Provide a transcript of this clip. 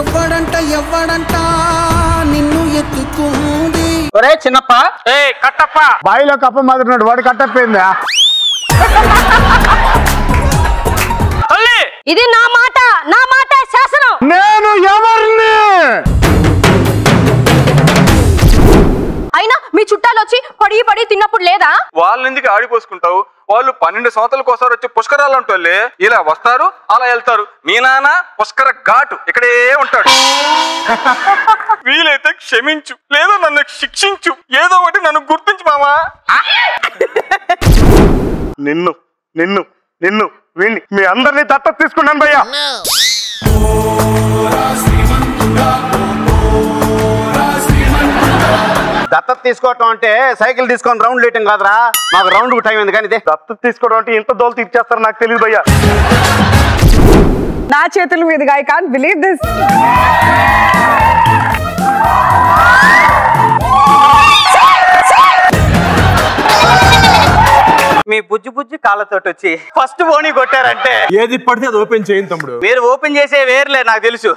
ఎవ్వడంట నిన్ను ఎత్తుకుంది. ఒరే చిన్నప్ప, ఏ కట్టప్ప, బాయిలో కప్ప మాదిరినాడు వాడు కట్టపోయిందా? ఇది నా మాట శాసనం. నేను ఎవరిని? అయినా మీ చుట్టాలు వచ్చి పడి తిన్నప్పుడు లేదా? వాళ్ళని ఎందుకు ఆడిపోసుకుంటావు? వాళ్ళు 12 సంవత్సరాలకు ఒకసారి వచ్చి పుష్కరాలు అంటోళ్ళే. ఇలా వస్తారు అలా వెళ్తారు. మీ నాన్న పుష్కర ఘాటు ఇక్కడే ఉంటాడు. వీలైతే క్షమించు, లేదా నన్ను శిక్షించు, ఏదో ఒకటి నన్ను గుర్తించు మామా. నిన్ను నిన్ను నిన్ను వీణ్ణి మీ అందరినీ దత్తత తీసుకున్నాను భయ్యా. దత్తత తీసుకోవటం అంటే సైకిల్ తీసుకొని రౌండ్ లేయటం కాదురా. మాకు రౌండ్ టైం ఉంది కానీ ఇదే దత్తత తీసుకోవడం అంటే ఇంత దోలు తీర్చేస్తారు నాకు తెలియదు భయ్యా. నా చేతుల మీదుగా ఐ కాంట్ బిలీవ్ దిస్. మీ బుజ్జి కాళ్ళతోటి వచ్చి ఫస్ట్ బోని కొట్టారంటే ఏది పడితే అది ఓపెన్ చేయండి తమ్ముడు. మీరు ఓపెన్ చేసే వేర్లే నాకు తెలుసు.